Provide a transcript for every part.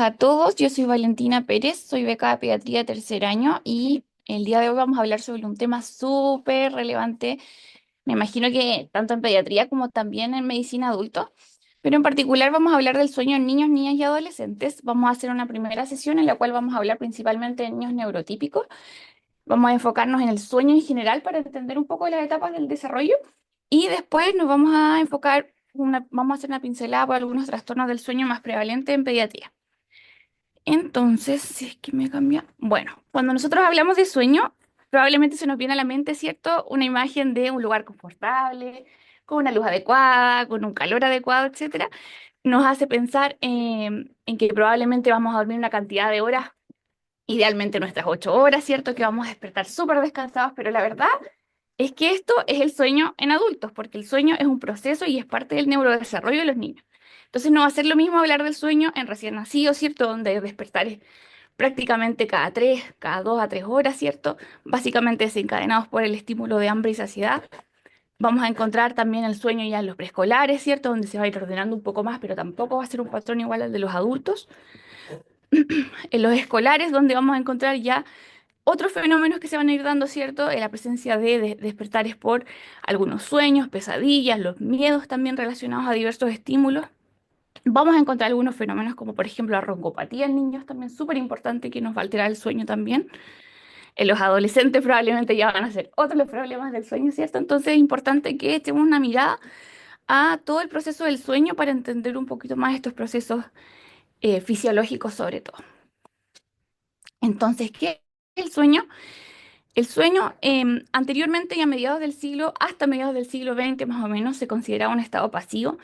días a todos, yo soy Valentina Pérez, soy becada de pediatría de tercer año y el día de hoy vamos a hablar sobre un tema súper relevante, me imagino que tanto en pediatría como también en medicina adulto, pero en particular vamos a hablar del sueño en niños, niñas y adolescentes. Vamos a hacer una primera sesión en la cual vamos a hablar principalmente de niños neurotípicos, vamos a enfocarnos en el sueño en general para entender un poco las etapas del desarrollo y después nos vamos a enfocar, vamos a hacer una pincelada por algunos trastornos del sueño más prevalentes en pediatría. Entonces, si es que me cambia. Bueno, cuando nosotros hablamos de sueño, probablemente se nos viene a la mente, ¿cierto? Una imagen de un lugar confortable, con una luz adecuada, con un calor adecuado, etcétera. Nos hace pensar en que probablemente vamos a dormir una cantidad de horas, idealmente nuestras 8 horas, ¿cierto? Que vamos a despertar súper descansados, pero la verdad es que esto es el sueño en adultos, porque el sueño es un proceso y es parte del neurodesarrollo de los niños. Entonces no va a ser lo mismo hablar del sueño en recién nacidos, ¿cierto? Donde despertar es prácticamente cada 2 a 3 horas, ¿cierto? Básicamente desencadenados por el estímulo de hambre y saciedad. Vamos a encontrar también el sueño ya en los preescolares, ¿cierto? Donde se va a ir ordenando un poco más, pero tampoco va a ser un patrón igual al de los adultos. En los escolares, donde vamos a encontrar ya otros fenómenos que se van a ir dando, ¿cierto? La presencia de despertares por algunos sueños, pesadillas, los miedos también relacionados a diversos estímulos. Vamos a encontrar algunos fenómenos como por ejemplo la roncopatía en niños, también súper importante que nos va a alterar el sueño también. En los adolescentes probablemente ya van a ser otros los problemas del sueño, ¿cierto? Entonces es importante que echemos una mirada a todo el proceso del sueño para entender un poquito más estos procesos fisiológicos sobre todo. Entonces, ¿qué es el sueño? El sueño, anteriormente y a mediados del siglo, hasta mediados del siglo XX más o menos, se consideraba un estado pasivo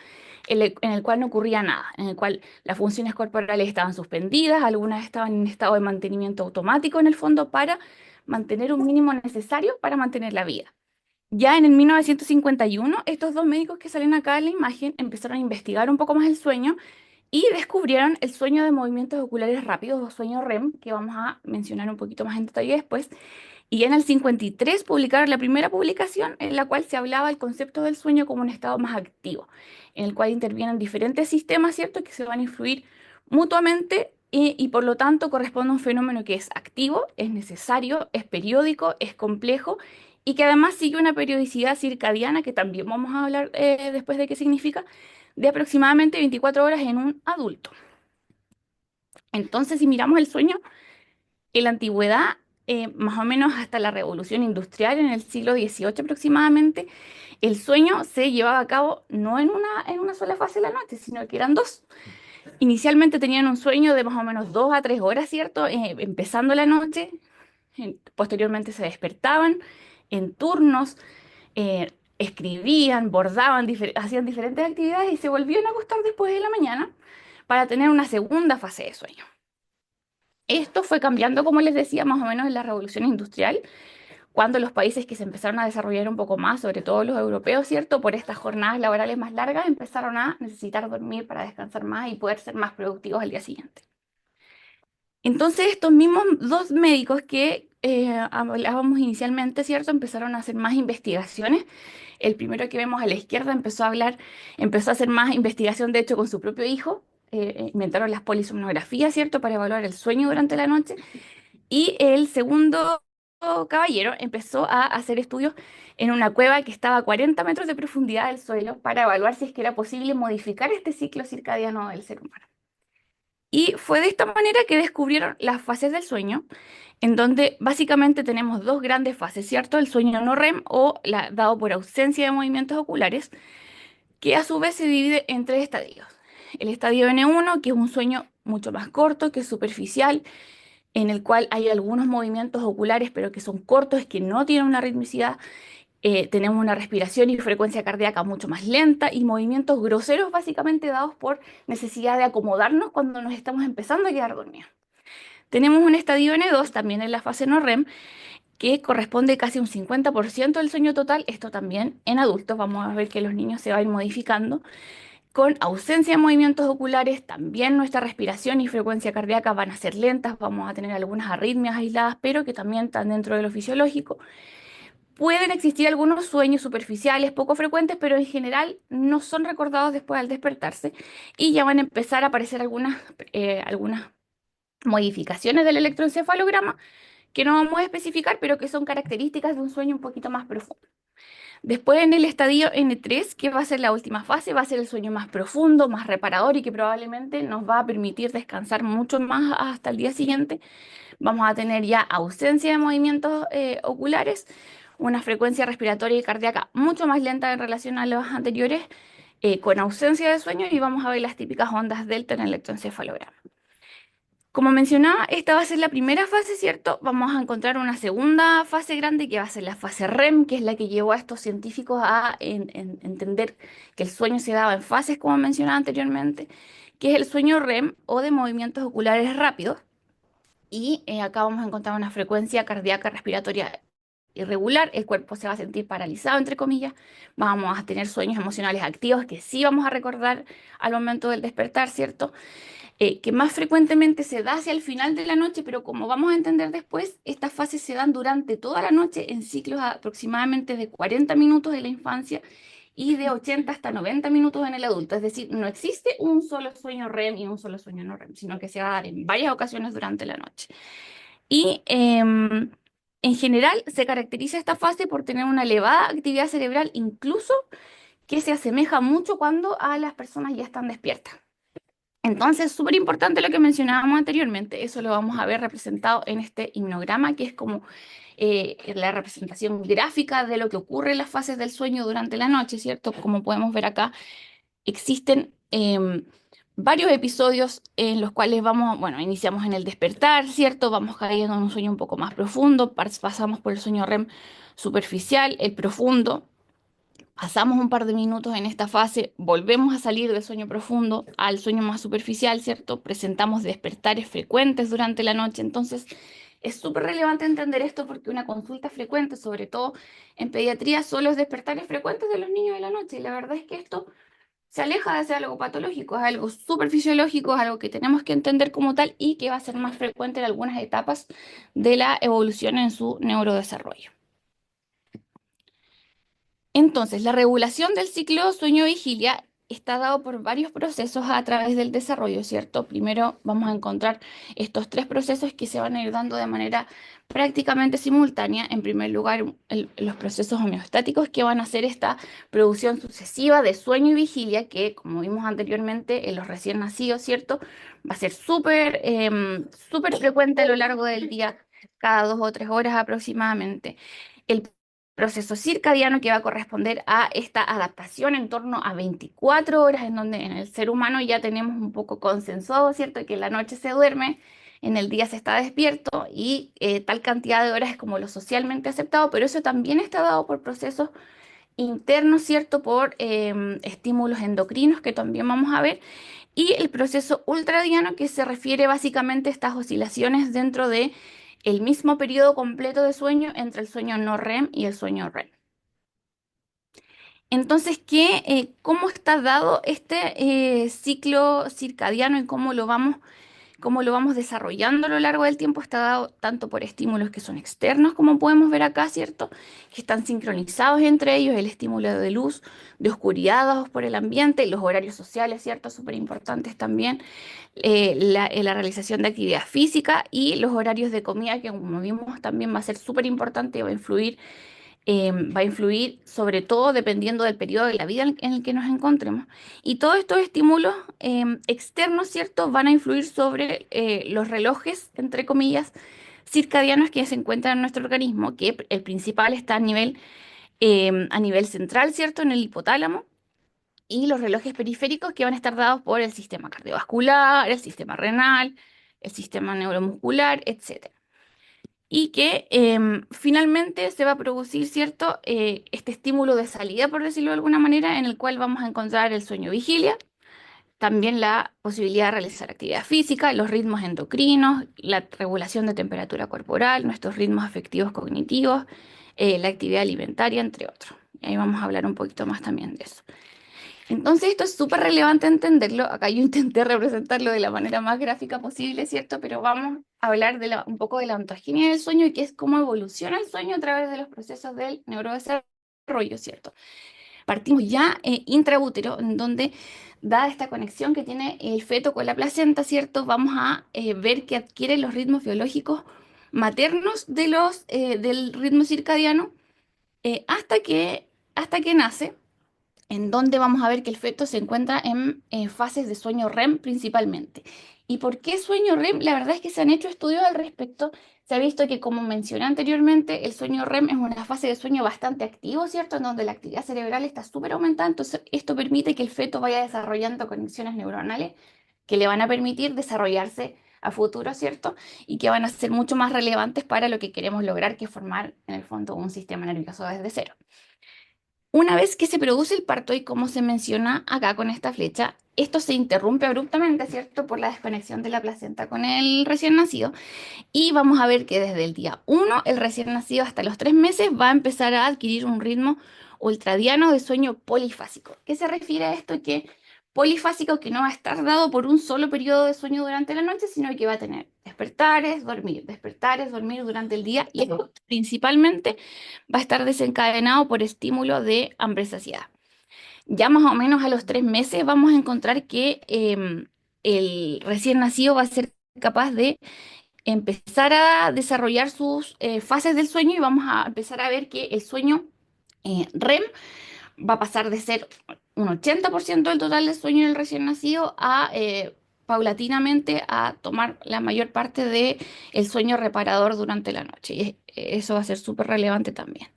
en el cual no ocurría nada, en el cual las funciones corporales estaban suspendidas, algunas estaban en estado de mantenimiento automático en el fondo para mantener un mínimo necesario para mantener la vida. Ya en el 1951, estos dos médicos que salen acá en la imagen empezaron a investigar un poco más el sueño y descubrieron el sueño de movimientos oculares rápidos o sueño REM, que vamos a mencionar un poquito más en detalle después. Y en el 53 publicaron la primera publicación en la cual se hablaba del concepto del sueño como un estado más activo, en el cual intervienen diferentes sistemas, ¿cierto?, que se van a influir mutuamente y por lo tanto corresponde a un fenómeno que es activo, es necesario, es periódico, es complejo y que además sigue una periodicidad circadiana, que también vamos a hablar después de qué significa, de aproximadamente 24 horas en un adulto. Entonces, si miramos el sueño, en la antigüedad, más o menos hasta la Revolución Industrial, en el siglo XVIII aproximadamente, el sueño se llevaba a cabo no en una sola fase de la noche, sino que eran dos. Inicialmente tenían un sueño de más o menos 2 a 3 horas, ¿cierto? Empezando la noche, posteriormente se despertaban en turnos, escribían, bordaban, hacían diferentes actividades y se volvían a acostar después de la mañana para tener una segunda fase de sueño. Esto fue cambiando, como les decía, más o menos en la Revolución Industrial, cuando los países que se empezaron a desarrollar un poco más, sobre todo los europeos, ¿cierto? Por estas jornadas laborales más largas, empezaron a necesitar dormir para descansar más y poder ser más productivos al día siguiente. Entonces, estos mismos dos médicos que hablábamos inicialmente, ¿cierto? Empezaron a hacer más investigaciones. El primero que vemos a la izquierda empezó a hacer más investigación, de hecho, con su propio hijo. Inventaron las polisomnografías, ¿cierto? Para evaluar el sueño durante la noche. Y el segundo caballero empezó a hacer estudios en una cueva que estaba a 40 metros de profundidad del suelo para evaluar si es que era posible modificar este ciclo circadiano del ser humano. Y fue de esta manera que descubrieron las fases del sueño, en donde básicamente tenemos dos grandes fases, ¿cierto? El sueño no REM o dado por ausencia de movimientos oculares, que a su vez se divide en tres estadios. El estadio N1, que es un sueño mucho más corto, que es superficial, en el cual hay algunos movimientos oculares, pero que son cortos, que no tienen una ritmicidad. Tenemos una respiración y frecuencia cardíaca mucho más lenta y movimientos groseros básicamente dados por necesidad de acomodarnos cuando nos estamos empezando a quedar dormidos. Tenemos un estadio N2 también en la fase no REM que corresponde casi a un 50% del sueño total, esto también en adultos, vamos a ver que los niños se van a ir modificando. Con ausencia de movimientos oculares, también nuestra respiración y frecuencia cardíaca van a ser lentas, vamos a tener algunas arritmias aisladas, pero que también están dentro de lo fisiológico. Pueden existir algunos sueños superficiales poco frecuentes, pero en general no son recordados después al despertarse y ya van a empezar a aparecer algunas modificaciones del electroencefalograma que no vamos a especificar, pero que son características de un sueño un poquito más profundo. Después en el estadio N3, que va a ser la última fase, va a ser el sueño más profundo, más reparador y que probablemente nos va a permitir descansar mucho más hasta el día siguiente. Vamos a tener ya ausencia de movimientos oculares, una frecuencia respiratoria y cardíaca mucho más lenta en relación a los anteriores, con ausencia de sueño y vamos a ver las típicas ondas delta en el electroencefalograma. Como mencionaba, esta va a ser la primera fase, ¿cierto? Vamos a encontrar una segunda fase grande que va a ser la fase REM, que es la que llevó a estos científicos a entender que el sueño se daba en fases, como mencionaba anteriormente, que es el sueño REM o de movimientos oculares rápidos. Y acá vamos a encontrar una frecuencia cardíaca respiratoria irregular, el cuerpo se va a sentir paralizado, entre comillas, vamos a tener sueños emocionales activos que sí vamos a recordar al momento del despertar, ¿cierto? Que más frecuentemente se da hacia el final de la noche, pero como vamos a entender después, estas fases se dan durante toda la noche en ciclos aproximadamente de 40 minutos en la infancia y de 80 hasta 90 minutos en el adulto. Es decir, no existe un solo sueño REM y un solo sueño no REM, sino que se va a dar en varias ocasiones durante la noche. Y en general se caracteriza esta fase por tener una elevada actividad cerebral, incluso que se asemeja mucho cuando a las personas ya están despiertas. Entonces, súper importante lo que mencionábamos anteriormente, eso lo vamos a ver representado en este himnograma, que es como la representación gráfica de lo que ocurre en las fases del sueño durante la noche, ¿cierto? Como podemos ver acá, existen varios episodios en los cuales vamos, bueno, iniciamos en el despertar, ¿cierto? Vamos cayendo en un sueño un poco más profundo, pasamos por el sueño REM superficial, el profundo. Pasamos un par de minutos en esta fase, volvemos a salir del sueño profundo al sueño más superficial, ¿cierto? Presentamos despertares frecuentes durante la noche. Entonces, es súper relevante entender esto porque una consulta frecuente, sobre todo en pediatría, son los despertares frecuentes de los niños de la noche. Y la verdad es que esto se aleja de ser algo patológico, es algo súper fisiológico, es algo que tenemos que entender como tal y que va a ser más frecuente en algunas etapas de la evolución en su neurodesarrollo. Entonces, la regulación del ciclo sueño-vigilia está dado por varios procesos a través del desarrollo, ¿cierto? Primero vamos a encontrar estos tres procesos que se van a ir dando de manera prácticamente simultánea. En primer lugar, los procesos homeostáticos que van a hacer esta producción sucesiva de sueño y vigilia, que como vimos anteriormente en los recién nacidos, ¿cierto? Va a ser súper frecuente a lo largo del día, cada 2 o 3 horas aproximadamente. El proceso circadiano que va a corresponder a esta adaptación en torno a 24 horas, en donde en el ser humano ya tenemos un poco consensuado, ¿cierto? Que en la noche se duerme, en el día se está despierto y tal cantidad de horas es como lo socialmente aceptado, pero eso también está dado por procesos internos, ¿cierto? Por estímulos endocrinos que también vamos a ver y el proceso ultradiano que se refiere básicamente a estas oscilaciones dentro de el mismo periodo completo de sueño entre el sueño no REM y el sueño REM. Entonces, ¿cómo está dado este ciclo circadiano y cómo lo vamos desarrollando a lo largo del tiempo? Está dado tanto por estímulos que son externos, como podemos ver acá, ¿cierto? Que están sincronizados entre ellos, el estímulo de luz, de oscuridad dados por el ambiente, los horarios sociales, ¿cierto? Súper importantes también, la realización de actividad física y los horarios de comida, que como vimos también va a ser súper importante y va a influir sobre todo dependiendo del periodo de la vida en el que nos encontremos. Y todos estos estímulos externos, ¿cierto?, van a influir sobre los relojes, entre comillas, circadianos que se encuentran en nuestro organismo, que el principal está a nivel central, ¿cierto?, en el hipotálamo. Y los relojes periféricos que van a estar dados por el sistema cardiovascular, el sistema renal, el sistema neuromuscular, etc. Y que finalmente se va a producir, ¿cierto? Este estímulo de salida, por decirlo de alguna manera, en el cual vamos a encontrar el sueño vigilia, también la posibilidad de realizar actividad física, los ritmos endocrinos, la regulación de temperatura corporal, nuestros ritmos afectivos cognitivos, la actividad alimentaria, entre otros. Y ahí vamos a hablar un poquito más también de eso. Entonces esto es súper relevante entenderlo. Acá yo intenté representarlo de la manera más gráfica posible, ¿cierto? Pero vamos hablar un poco de la ontogenia del sueño y que es cómo evoluciona el sueño a través de los procesos del neurodesarrollo, ¿cierto? Partimos ya intraútero, en donde, dada esta conexión que tiene el feto con la placenta, ¿cierto? Vamos a ver que adquiere los ritmos biológicos maternos del ritmo circadiano hasta que nace, en donde vamos a ver que el feto se encuentra en fases de sueño REM principalmente. ¿Y por qué sueño REM? La verdad es que se han hecho estudios al respecto. Se ha visto que, como mencioné anteriormente, el sueño REM es una fase de sueño bastante activo, ¿cierto? En donde la actividad cerebral está súper aumentada. Entonces, esto permite que el feto vaya desarrollando conexiones neuronales que le van a permitir desarrollarse a futuro, ¿cierto? Y que van a ser mucho más relevantes para lo que queremos lograr, que es formar, en el fondo, un sistema nervioso desde cero. Una vez que se produce el parto y como se menciona acá con esta flecha, esto se interrumpe abruptamente, ¿cierto? Por la desconexión de la placenta con el recién nacido. Y vamos a ver que desde el día 1, el recién nacido hasta los 3 meses va a empezar a adquirir un ritmo ultradiano de sueño polifásico. ¿Qué se refiere a esto? Que polifásico, que no va a estar dado por un solo periodo de sueño durante la noche, sino que va a tener despertares, dormir durante el día, y esto principalmente va a estar desencadenado por estímulo de hambre-saciedad. Ya más o menos a los 3 meses vamos a encontrar que el recién nacido va a ser capaz de empezar a desarrollar sus fases del sueño, y vamos a empezar a ver que el sueño REM va a pasar de ser un 80% del total del sueño del recién nacido a paulatinamente a tomar la mayor parte del sueño reparador durante la noche. Y eso va a ser súper relevante también.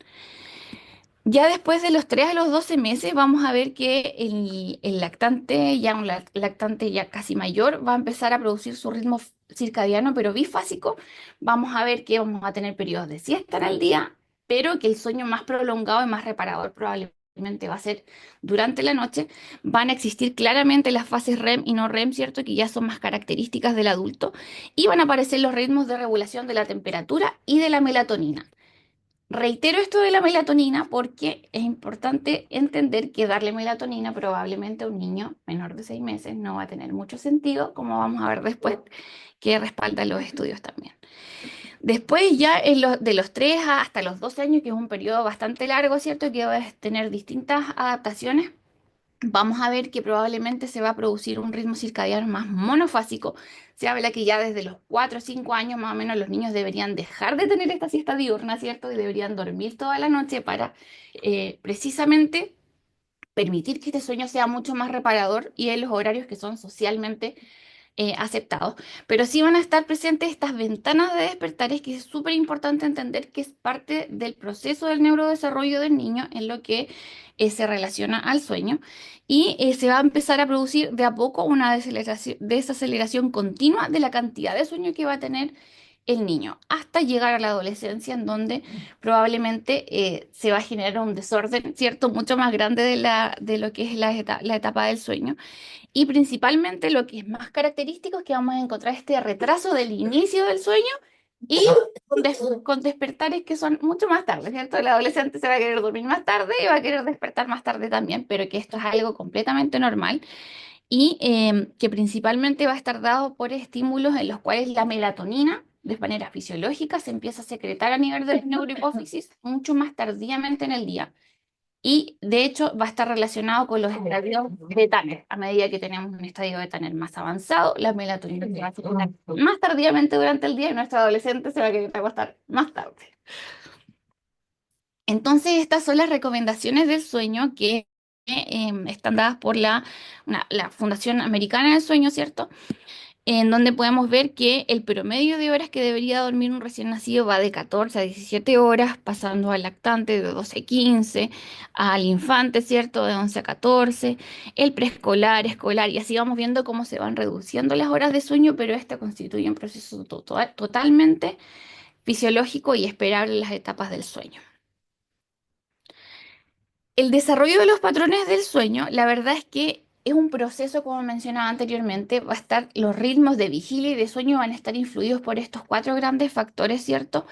Ya después de los 3 a los 12 meses vamos a ver que el lactante, ya un lactante ya casi mayor, va a empezar a producir su ritmo circadiano, pero bifásico. Vamos a ver que vamos a tener periodos de siesta en el día, pero que el sueño más prolongado y más reparador probablemente va a ser durante la noche. Van a existir claramente las fases REM y no REM, ¿cierto? Que ya son más características del adulto. Y van a aparecer los ritmos de regulación de la temperatura y de la melatonina. Reitero esto de la melatonina porque es importante entender que darle melatonina probablemente a un niño menor de 6 meses no va a tener mucho sentido, como vamos a ver después, que respaldan los estudios también. Después ya de los 3 hasta los 12 años, que es un periodo bastante largo, ¿cierto? Que va a tener distintas adaptaciones. Vamos a ver que probablemente se va a producir un ritmo circadiano más monofásico. Se habla que ya desde los 4 o 5 años más o menos los niños deberían dejar de tener esta siesta diurna, ¿cierto? Y deberían dormir toda la noche para precisamente permitir que este sueño sea mucho más reparador y en los horarios que son socialmente aceptados. Pero sí van a estar presentes estas ventanas de despertares, que es súper importante entender que es parte del proceso del neurodesarrollo del niño en lo que se relaciona al sueño. Y se va a empezar a producir de a poco una desaceleración continua de la cantidad de sueño que va a tener el niño, hasta llegar a la adolescencia, en donde probablemente se va a generar un desorden, ¿cierto? Mucho más grande de lo que es la etapa del sueño. Y principalmente lo que es más característico es que vamos a encontrar este retraso del inicio del sueño y con despertares que son mucho más tarde, ¿cierto? El adolescente se va a querer dormir más tarde y va a querer despertar más tarde también, pero que esto es algo completamente normal y que principalmente va a estar dado por estímulos en los cuales la melatonina, de manera fisiológica, se empieza a secretar a nivel de la neurohipófisis mucho más tardíamente en el día. Y de hecho va a estar relacionado con los estadios de Tanner. A medida que tenemos un estadio de Tanner más avanzado, la melatonina se va a secretar más tardíamente durante el día y nuestro adolescente se va a querer acostar más tarde. Entonces, estas son las recomendaciones del sueño que están dadas por la Fundación Americana del Sueño, ¿cierto? En donde podemos ver que el promedio de horas que debería dormir un recién nacido va de 14 a 17 horas, pasando al lactante de 12 a 15, al infante, ¿cierto? De 11 a 14, el preescolar, escolar, y así vamos viendo cómo se van reduciendo las horas de sueño, pero este constituye un proceso totalmente fisiológico y esperable en las etapas del sueño. El desarrollo de los patrones del sueño, la verdad es que es un proceso, como mencionaba anteriormente, va a estar, los ritmos de vigilia y de sueño van a estar influidos por estos cuatro grandes factores, ¿cierto?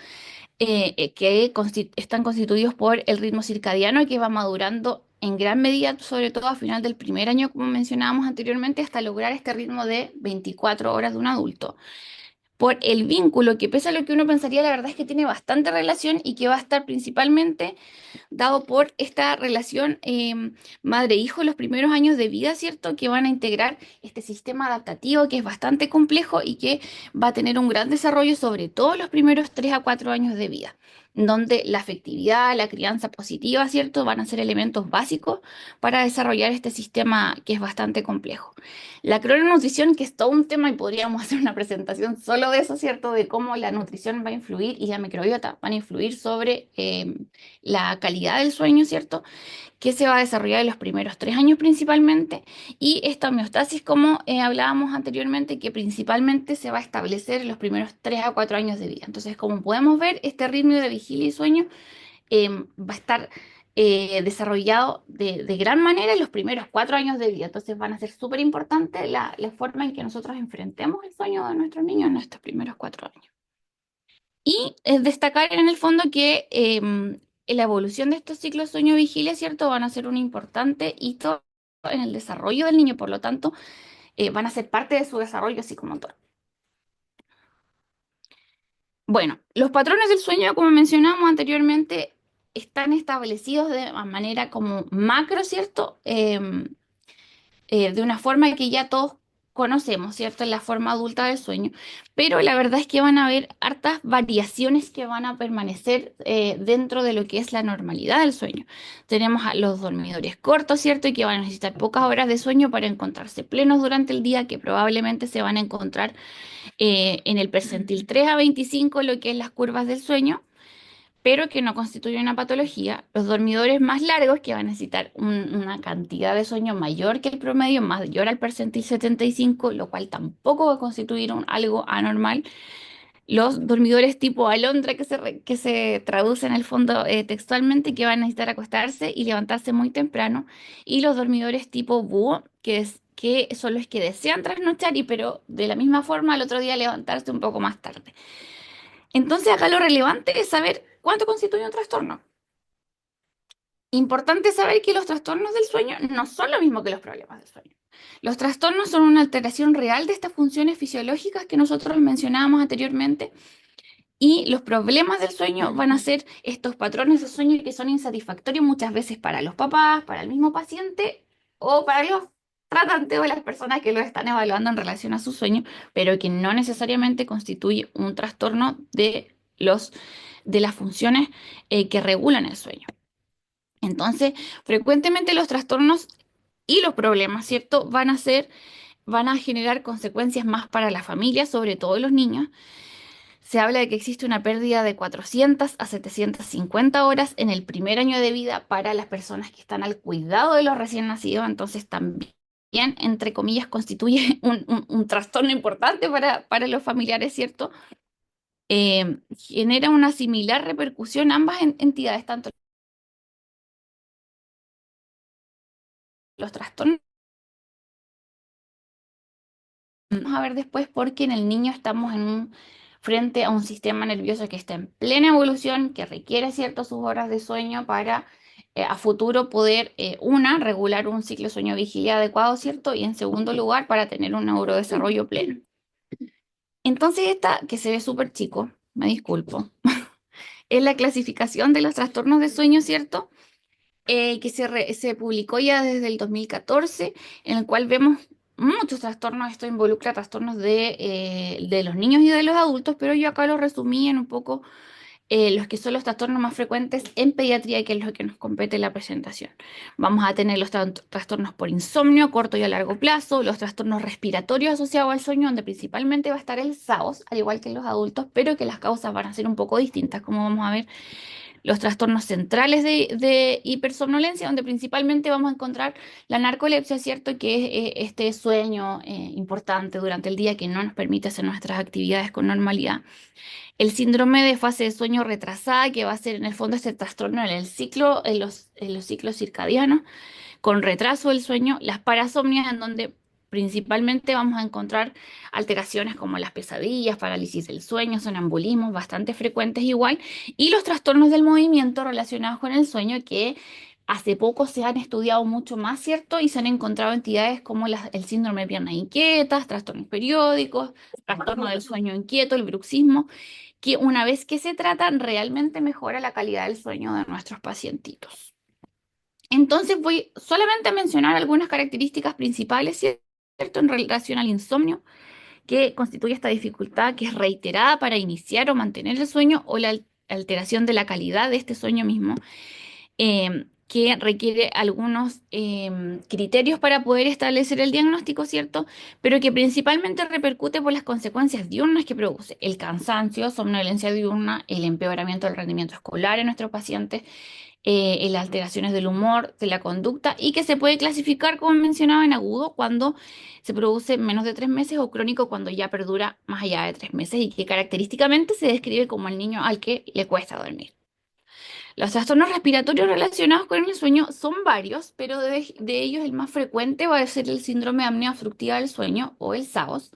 Que están constituidos por el ritmo circadiano, que va madurando en gran medida, sobre todo a final del primer año, como mencionábamos anteriormente, hasta lograr este ritmo de 24 horas de un adulto. por el vínculo, que pese a lo que uno pensaría, la verdad es que tiene bastante relación y que va a estar principalmente dado por esta relación madre-hijo en los primeros años de vida, ¿cierto? Que van a integrar este sistema adaptativo que es bastante complejo y que va a tener un gran desarrollo sobre todo los primeros 3 a 4 años de vida, donde la afectividad, la crianza positiva, ¿cierto? Van a ser elementos básicos para desarrollar este sistema que es bastante complejo. La crononutrición, que es todo un tema y podríamos hacer una presentación solo de eso, ¿cierto? De cómo la nutrición va a influir y la microbiota van a influir sobre la calidad del sueño, ¿cierto? Que se va a desarrollar en los primeros 3 años principalmente. Y esta homeostasis, como hablábamos anteriormente, que principalmente se va a establecer en los primeros 3 a 4 años de vida. Entonces, como podemos ver, este ritmo de vigilia y sueño va a estar desarrollado de gran manera en los primeros 4 años de vida. Entonces van a ser súper importantes la forma en que nosotros enfrentemos el sueño de nuestros niños en estos primeros 4 años. Y destacar en el fondo que la evolución de estos ciclos sueño-vigilia, ¿cierto? Van a ser un importante hito en el desarrollo del niño, por lo tanto, van a ser parte de su desarrollo psicomotor. Bueno, los patrones del sueño, como mencionamos anteriormente, están establecidos de manera como macro, ¿cierto? De una forma que ya todos conocemos, ¿cierto? En la forma adulta del sueño, pero la verdad es que van a haber hartas variaciones que van a permanecer dentro de lo que es la normalidad del sueño. Tenemos a los dormidores cortos, ¿cierto? Y que van a necesitar pocas horas de sueño para encontrarse plenos durante el día, que probablemente se van a encontrar en el percentil 3 a 25, lo que es las curvas del sueño, pero que no constituye una patología. Los dormidores más largos, que van a necesitar una cantidad de sueño mayor que el promedio, mayor al percentil 75, lo cual tampoco va a constituir algo anormal. Los dormidores tipo alondra, que se traduce en el fondo textualmente, que van a necesitar acostarse y levantarse muy temprano. Y los dormidores tipo búho, que son los que desean trasnochar y pero de la misma forma al otro día levantarse un poco más tarde. Entonces acá lo relevante es saber cuánto constituye un trastorno. Importante saber que los trastornos del sueño no son lo mismo que los problemas del sueño. Los trastornos son una alteración real de estas funciones fisiológicas que nosotros mencionábamos anteriormente y los problemas del sueño van a ser estos patrones de sueño que son insatisfactorios muchas veces para los papás, para el mismo paciente o para los tratantes o las personas que lo están evaluando en relación a su sueño, pero que no necesariamente constituye un trastorno de las funciones que regulan el sueño. Entonces, frecuentemente los trastornos y los problemas, ¿cierto? Van a generar consecuencias más para la familia, sobre todo los niños. Se habla de que existe una pérdida de 400 a 750 horas en el primer año de vida para las personas que están al cuidado de los recién nacidos, entonces también, entre comillas, constituye un trastorno importante para los familiares, ¿cierto? Genera una similar repercusión ambas entidades, tanto los trastornos. Vamos a ver después porque en el niño estamos frente a un sistema nervioso que está en plena evolución, que requiere ciertas sus horas de sueño para a futuro poder, regular un ciclo sueño-vigilia adecuado, ¿cierto? Y en segundo lugar, para tener un neurodesarrollo pleno. Entonces esta, que se ve súper chico, me disculpo, es la clasificación de los trastornos de sueño, ¿cierto? Que se publicó ya desde el 2014, en el cual vemos muchos trastornos. Esto involucra trastornos de los niños y de los adultos, pero yo acá lo resumí en un poco los que son los trastornos más frecuentes en pediatría, que es lo que nos compete en la presentación. Vamos a tener los trastornos por insomnio a corto y a largo plazo, los trastornos respiratorios asociados al sueño, donde principalmente va a estar el SAOS, al igual que en los adultos, pero que las causas van a ser un poco distintas, como vamos a ver los trastornos centrales de hipersomnolencia, donde principalmente vamos a encontrar la narcolepsia, ¿cierto? Que es este sueño importante durante el día que no nos permite hacer nuestras actividades con normalidad. El síndrome de fase de sueño retrasada, que va a ser en el fondo este trastorno en el ciclo, en los ciclos circadianos, con retraso del sueño, las parasomnias, en donde principalmente vamos a encontrar alteraciones como las pesadillas, parálisis del sueño, sonambulismos bastante frecuentes igual, y los trastornos del movimiento relacionados con el sueño que hace poco se han estudiado mucho más, ¿cierto? Y se han encontrado entidades como el síndrome de piernas inquietas, trastornos periódicos, trastorno del sueño inquieto, el bruxismo, que una vez que se tratan realmente mejora la calidad del sueño de nuestros pacientitos. Entonces voy solamente a mencionar algunas características principales, ¿cierto? En relación al insomnio, que constituye esta dificultad que es reiterada para iniciar o mantener el sueño o la alteración de la calidad de este sueño mismo, que requiere algunos criterios para poder establecer el diagnóstico, ¿cierto? Pero que principalmente repercute por las consecuencias diurnas que produce el cansancio, somnolencia diurna, el empeoramiento del rendimiento escolar en nuestros pacientes, en las alteraciones del humor, de la conducta, y que se puede clasificar, como mencionaba, en agudo cuando se produce menos de 3 meses o crónico cuando ya perdura más allá de 3 meses y que característicamente se describe como el niño al que le cuesta dormir. Los trastornos respiratorios relacionados con el sueño son varios, pero de ellos el más frecuente va a ser el síndrome de apnea obstructiva del sueño o el SAOS,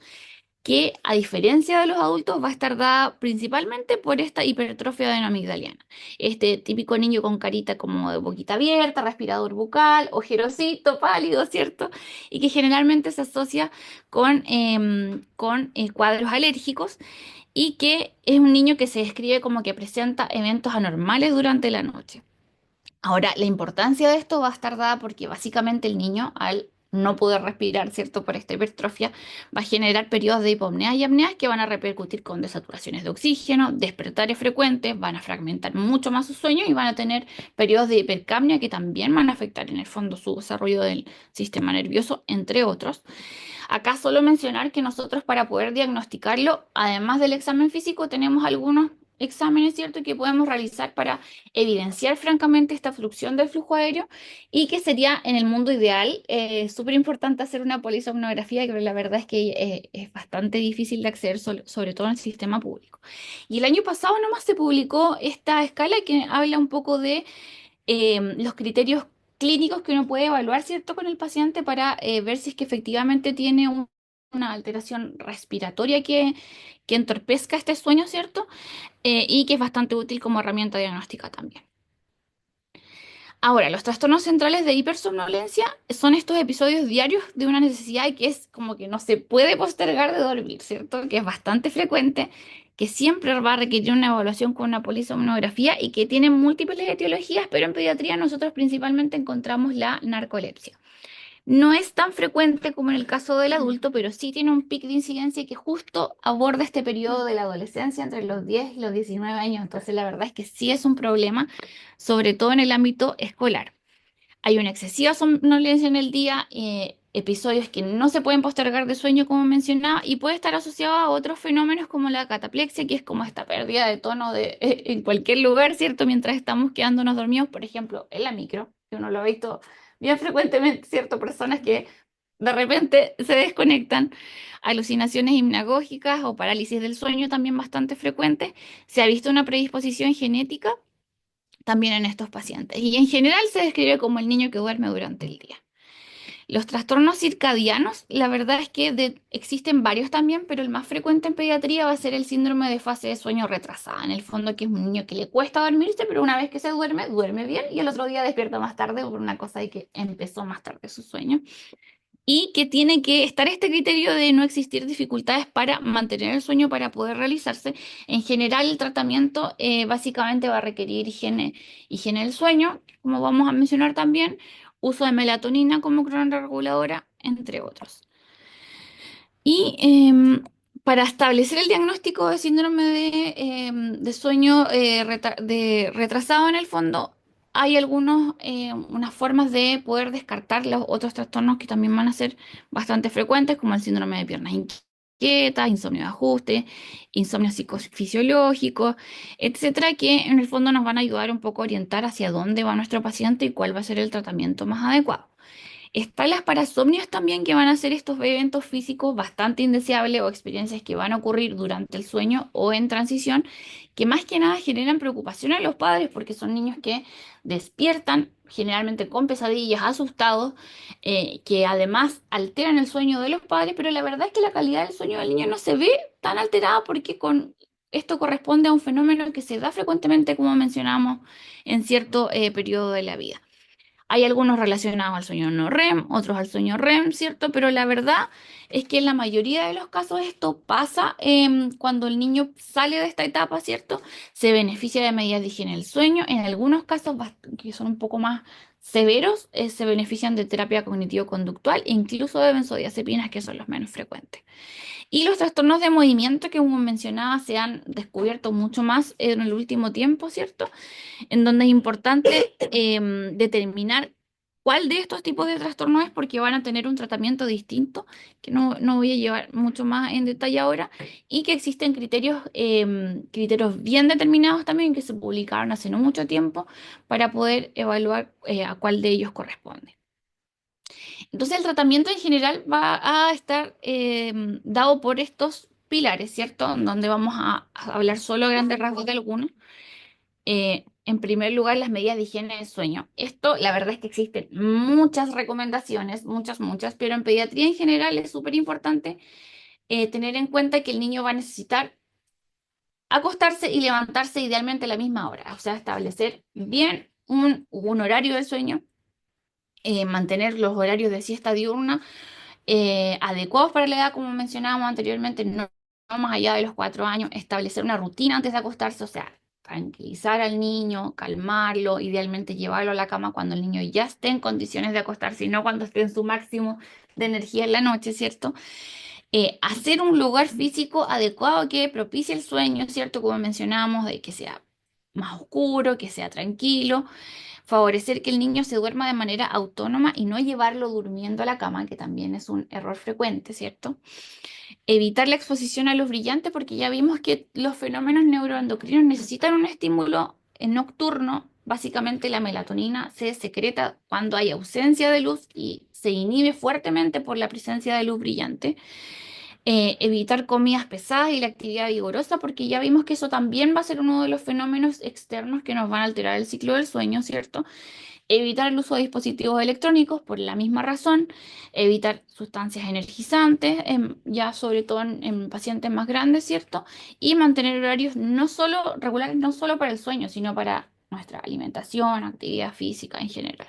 que a diferencia de los adultos va a estar dada principalmente por esta hipertrofia adenoamigdaliana. Este típico niño con carita como de boquita abierta, respirador bucal, ojerosito, pálido, ¿cierto? Y que generalmente se asocia con cuadros alérgicos y que es un niño que se describe como que presenta eventos anormales durante la noche. Ahora, la importancia de esto va a estar dada porque básicamente el niño, al no poder respirar, ¿cierto? Por esta hipertrofia, va a generar periodos de hipopnea y apneas que van a repercutir con desaturaciones de oxígeno, despertares frecuentes, van a fragmentar mucho más su sueño y van a tener periodos de hipercapnia que también van a afectar en el fondo su desarrollo del sistema nervioso, entre otros. Acá solo mencionar que nosotros para poder diagnosticarlo, además del examen físico, tenemos algunos exámenes, ¿cierto?, que podemos realizar para evidenciar francamente esta obstrucción del flujo aéreo y que sería en el mundo ideal súper importante hacer una polisomnografía, que la verdad es que es bastante difícil de acceder, sobre todo en el sistema público. Y el año pasado nomás se publicó esta escala que habla un poco de los criterios clínicos que uno puede evaluar, ¿cierto?, con el paciente para ver si es que efectivamente tiene una alteración respiratoria que entorpezca este sueño, ¿cierto? Y que es bastante útil como herramienta diagnóstica también. Ahora, los trastornos centrales de hipersomnolencia son estos episodios diarios de una necesidad que es como que no se puede postergar de dormir, ¿cierto? Que es bastante frecuente, que siempre va a requerir una evaluación con una polisomnografía y que tiene múltiples etiologías, pero en pediatría nosotros principalmente encontramos la narcolepsia. No es tan frecuente como en el caso del adulto, pero sí tiene un pic de incidencia que justo aborda este periodo de la adolescencia entre los 10 y los 19 años. Entonces, la verdad es que sí es un problema, sobre todo en el ámbito escolar. Hay una excesiva somnolencia en el día, episodios que no se pueden postergar de sueño, como mencionaba, y puede estar asociado a otros fenómenos como la cataplexia, que es como esta pérdida de tono en cualquier lugar, ¿cierto? Mientras estamos quedándonos dormidos, por ejemplo, en la micro, que uno lo ha visto bien frecuentemente, ¿cierto? Personas que de repente se desconectan, alucinaciones hipnagógicas o parálisis del sueño también bastante frecuentes. Se ha visto una predisposición genética también en estos pacientes. Y en general se describe como el niño que duerme durante el día. Los trastornos circadianos, la verdad es que existen varios también, pero el más frecuente en pediatría va a ser el síndrome de fase de sueño retrasada. En el fondo, que es un niño que le cuesta dormirse, pero una vez que se duerme, duerme bien y el otro día despierta más tarde por una cosa de que empezó más tarde su sueño y que tiene que estar este criterio de no existir dificultades para mantener el sueño para poder realizarse. En general, el tratamiento básicamente va a requerir higiene del sueño, como vamos a mencionar también, uso de melatonina como cronoreguladora, entre otros. Y para establecer el diagnóstico de síndrome de sueño retrasado en el fondo, hay unas formas de poder descartar los otros trastornos que también van a ser bastante frecuentes, como el síndrome de piernas inquietas, insomnio de ajuste, insomnio psicofisiológico, etcétera, que en el fondo nos van a ayudar un poco a orientar hacia dónde va nuestro paciente y cuál va a ser el tratamiento más adecuado. Están las parasomnias también, que van a ser estos eventos físicos bastante indeseables o experiencias que van a ocurrir durante el sueño o en transición, que más que nada generan preocupación a los padres porque son niños que despiertan generalmente con pesadillas, asustados, que además alteran el sueño de los padres, pero la verdad es que la calidad del sueño del niño no se ve tan alterada porque esto corresponde a un fenómeno que se da frecuentemente, como mencionamos, en cierto periodo de la vida. Hay algunos relacionados al sueño no REM, otros al sueño REM, ¿cierto? Pero la verdad es que en la mayoría de los casos esto pasa cuando el niño sale de esta etapa, ¿cierto? Se beneficia de medidas de higiene del sueño. En algunos casos que son un poco más severos, se benefician de terapia cognitivo-conductual e incluso de benzodiazepinas, que son los menos frecuentes. Y los trastornos de movimiento que, como mencionaba, se han descubierto mucho más en el último tiempo, ¿cierto? En donde es importante determinar cuál de estos tipos de trastornos es, porque van a tener un tratamiento distinto, que no voy a llevar mucho más en detalle ahora, y que existen criterios bien determinados también que se publicaron hace no mucho tiempo para poder evaluar a cuál de ellos corresponde. Entonces el tratamiento en general va a estar dado por estos pilares, ¿cierto? Donde vamos a hablar solo a grandes rasgos de algunos. En primer lugar, las medidas de higiene del sueño. Esto, la verdad es que existen muchas recomendaciones, muchas, pero en pediatría en general es súper importante tener en cuenta que el niño va a necesitar acostarse y levantarse idealmente a la misma hora, o sea, establecer bien un horario de sueño, mantener los horarios de siesta diurna adecuados para la edad, como mencionábamos anteriormente, no más allá de los 4 años, establecer una rutina antes de acostarse, o sea, tranquilizar al niño, calmarlo, idealmente llevarlo a la cama cuando el niño ya esté en condiciones de acostarse y no cuando esté en su máximo de energía en la noche, ¿cierto? Hacer un lugar físico adecuado que propicie el sueño, ¿cierto? Como mencionábamos, de que sea más oscuro, que sea tranquilo, favorecer que el niño se duerma de manera autónoma y no llevarlo durmiendo a la cama, que también es un error frecuente, ¿cierto? Evitar la exposición a luz brillante porque ya vimos que los fenómenos neuroendocrinos necesitan un estímulo nocturno. Básicamente la melatonina se secreta cuando hay ausencia de luz y se inhibe fuertemente por la presencia de luz brillante. Evitar comidas pesadas y la actividad vigorosa, porque ya vimos que eso también va a ser uno de los fenómenos externos que nos van a alterar el ciclo del sueño, ¿cierto? Evitar el uso de dispositivos electrónicos por la misma razón, evitar sustancias energizantes, ya sobre todo en pacientes más grandes, ¿cierto? Y mantener horarios no solo regulares, no solo para el sueño, sino para nuestra alimentación, actividad física en general.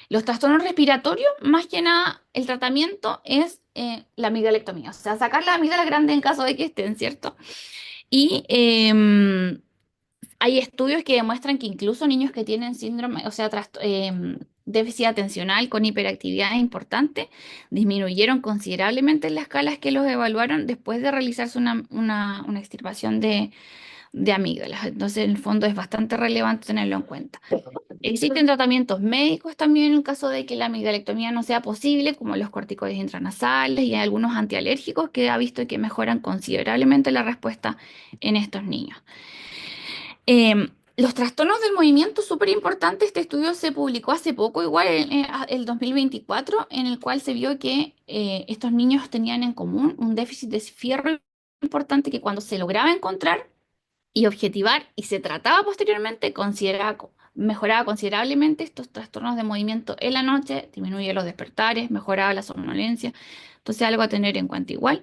Los trastornos respiratorios, más que nada, el tratamiento es la amigalectomía, o sea, sacar la amígdala grande en caso de que estén, ¿cierto? Y hay estudios que demuestran que incluso niños que tienen síndrome, o sea, déficit atencional con hiperactividad importante, disminuyeron considerablemente en las escalas que los evaluaron después de realizarse una extirpación de amígdalas. Entonces, en el fondo es bastante relevante tenerlo en cuenta. Existen tratamientos médicos también en el caso de que la amigdalectomía no sea posible, como los corticoides intranasales y algunos antialérgicos que ha visto que mejoran considerablemente la respuesta en estos niños. Los trastornos del movimiento, súper importante, este estudio se publicó hace poco, igual el 2024, en el cual se vio que estos niños tenían en común un déficit de fierro importante que cuando se lograba encontrar y objetivar y se trataba posteriormente, mejoraba considerablemente estos trastornos de movimiento en la noche, disminuye los despertares, mejoraba la somnolencia. Entonces, algo a tener en cuenta igual.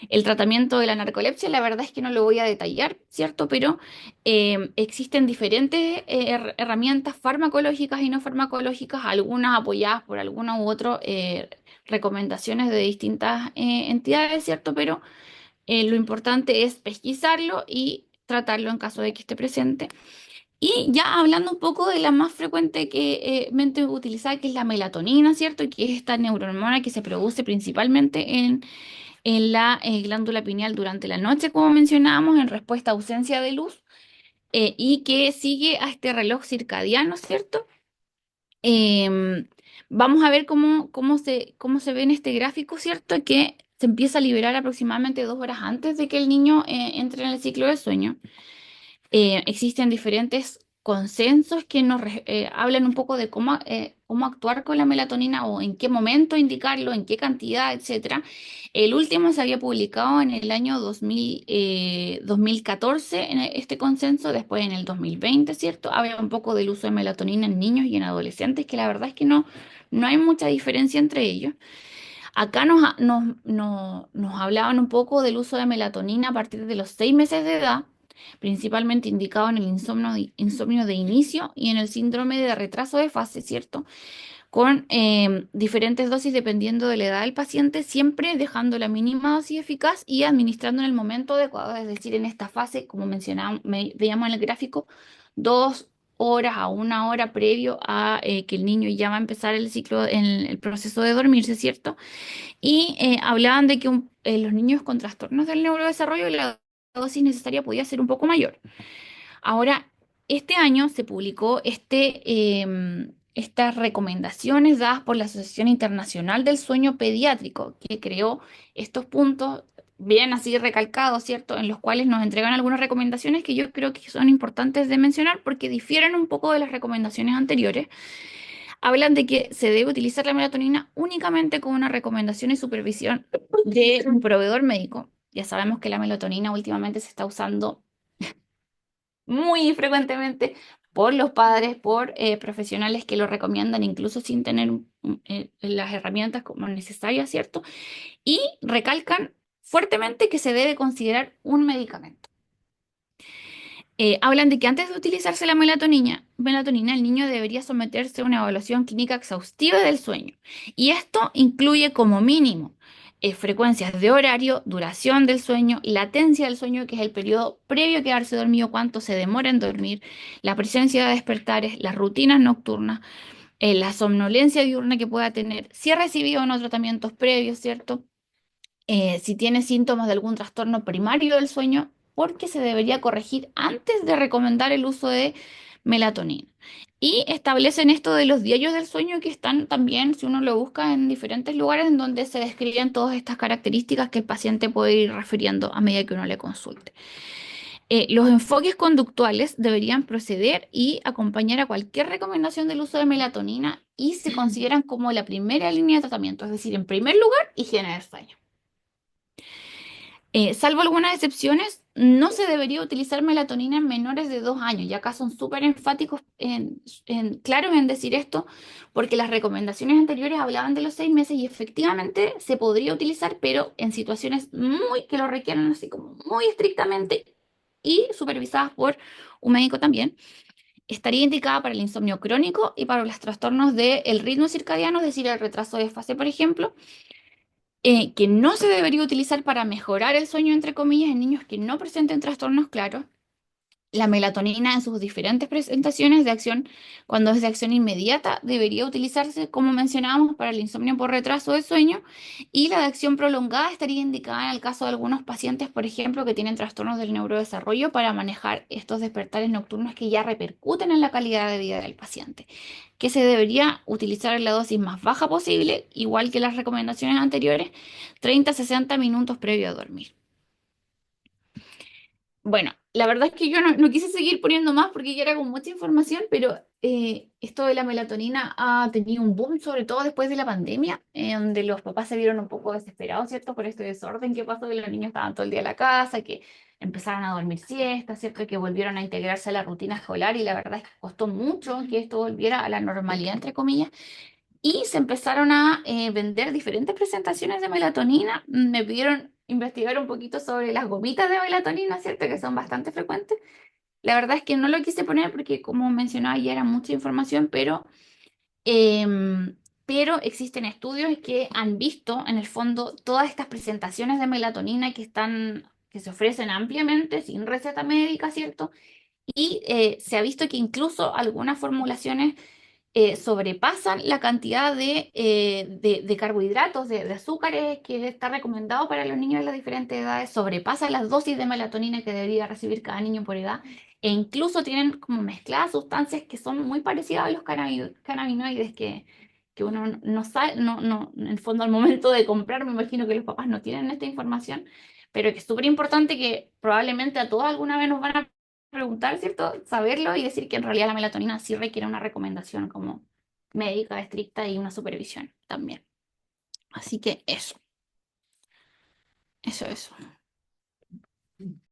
El tratamiento de la narcolepsia, la verdad es que no lo voy a detallar, ¿cierto? Pero existen diferentes herramientas farmacológicas y no farmacológicas, algunas apoyadas por alguna u otra recomendaciones de distintas entidades, ¿cierto? Pero lo importante es pesquisarlo y tratarlo en caso de que esté presente. Y ya hablando un poco de la más frecuente que mente utilizada, que es la melatonina, ¿cierto? Y que es esta neurohormona que se produce principalmente en la glándula pineal durante la noche, como mencionábamos, en respuesta a ausencia de luz, y que sigue a este reloj circadiano, ¿cierto? Em, Vamos a ver cómo se ve en este gráfico, ¿cierto? Que se empieza a liberar aproximadamente 2 horas antes de que el niño entre en el ciclo de sueño. Existen diferentes consensos que hablan un poco de cómo actuar con la melatonina o en qué momento indicarlo, en qué cantidad, etcétera. El último se había publicado en el año 2014 en este consenso, después en el 2020, ¿cierto? Habla un poco del uso de melatonina en niños y en adolescentes, que la verdad es que no hay mucha diferencia entre ellos. Acá nos hablaban un poco del uso de melatonina a partir de los 6 meses de edad, principalmente indicado en el insomnio de inicio y en el síndrome de retraso de fase, ¿cierto? Con diferentes dosis dependiendo de la edad del paciente, siempre dejando la mínima dosis eficaz y administrando en el momento adecuado, es decir, en esta fase, como mencionábamos, veíamos en el gráfico, 2 horas a 1 hora previo a que el niño ya va a empezar el ciclo, el proceso de dormirse, ¿cierto? Y hablaban de que los niños con trastornos del neurodesarrollo la dosis necesaria podía ser un poco mayor. Ahora, este año se publicó estas recomendaciones dadas por la Asociación Internacional del Sueño Pediátrico, que creó estos puntos bien así recalcados, ¿cierto? En los cuales nos entregan algunas recomendaciones que yo creo que son importantes de mencionar porque difieren un poco de las recomendaciones anteriores. Hablan de que se debe utilizar la melatonina únicamente con una recomendación y supervisión de un proveedor médico. Ya sabemos que la melatonina últimamente se está usando muy frecuentemente por los padres, por profesionales que lo recomiendan incluso sin tener las herramientas como necesarias, ¿cierto? Y recalcan fuertemente que se debe considerar un medicamento. Hablan de que antes de utilizarse la melatonina, el niño debería someterse a una evaluación clínica exhaustiva del sueño. Y esto incluye como mínimo frecuencias de horario, duración del sueño, latencia del sueño, que es el periodo previo a quedarse dormido, cuánto se demora en dormir, la presencia de despertares, las rutinas nocturnas, la somnolencia diurna que pueda tener, si ha recibido o no tratamientos previos, ¿cierto? Si tiene síntomas de algún trastorno primario del sueño, porque se debería corregir antes de recomendar el uso de melatonina. Y establecen esto de los diarios del sueño que están también, si uno lo busca, en diferentes lugares en donde se describen todas estas características que el paciente puede ir refiriendo a medida que uno le consulte. Los enfoques conductuales deberían proceder y acompañar a cualquier recomendación del uso de melatonina y se consideran como la primera línea de tratamiento, es decir, en primer lugar, higiene del sueño. Salvo algunas excepciones, no se debería utilizar melatonina en menores de 2 años. Y acá son súper enfáticos, claros en decir esto, porque las recomendaciones anteriores hablaban de los 6 meses y efectivamente se podría utilizar, pero en situaciones muy que lo requieran así como muy estrictamente y supervisadas por un médico también. Estaría indicada para el insomnio crónico y para los trastornos del ritmo circadiano, es decir, el retraso de fase, por ejemplo, que no se debería utilizar para mejorar el sueño, entre comillas, en niños que no presenten trastornos claros. La melatonina en sus diferentes presentaciones de acción, cuando es de acción inmediata, debería utilizarse, como mencionábamos, para el insomnio por retraso de sueño y la de acción prolongada estaría indicada en el caso de algunos pacientes, por ejemplo, que tienen trastornos del neurodesarrollo para manejar estos despertares nocturnos que ya repercuten en la calidad de vida del paciente, que se debería utilizar en la dosis más baja posible, igual que las recomendaciones anteriores, 30 a 60 minutos previo a dormir. Bueno, la verdad es que yo no quise seguir poniendo más porque ya era con mucha información, pero esto de la melatonina ha tenido un boom, sobre todo después de la pandemia, donde los papás se vieron un poco desesperados, ¿cierto? Por este desorden que pasó, que los niños estaban todo el día en la casa, que empezaron a dormir siestas, ¿cierto? Que volvieron a integrarse a la rutina escolar y la verdad es que costó mucho que esto volviera a la normalidad, entre comillas. Y se empezaron a vender diferentes presentaciones de melatonina. Me pidieron investigar un poquito sobre las gomitas de melatonina, ¿cierto? Que son bastante frecuentes. La verdad es que no lo quise poner porque, como mencionaba, ya era mucha información, pero existen estudios que han visto, en el fondo, todas estas presentaciones de melatonina que se ofrecen ampliamente, sin receta médica, ¿cierto? Y se ha visto que incluso algunas formulaciones sobrepasan la cantidad de carbohidratos, de azúcares que está recomendado para los niños de las diferentes edades, sobrepasan las dosis de melatonina que debería recibir cada niño por edad, e incluso tienen como mezcladas sustancias que son muy parecidas a los cannabinoides que uno no sabe, en el fondo al momento de comprar, me imagino que los papás no tienen esta información, pero que es súper importante que probablemente a todos alguna vez nos van a preguntar, ¿cierto? Saberlo y decir que en realidad la melatonina sí requiere una recomendación como médica estricta y una supervisión también. Así que eso.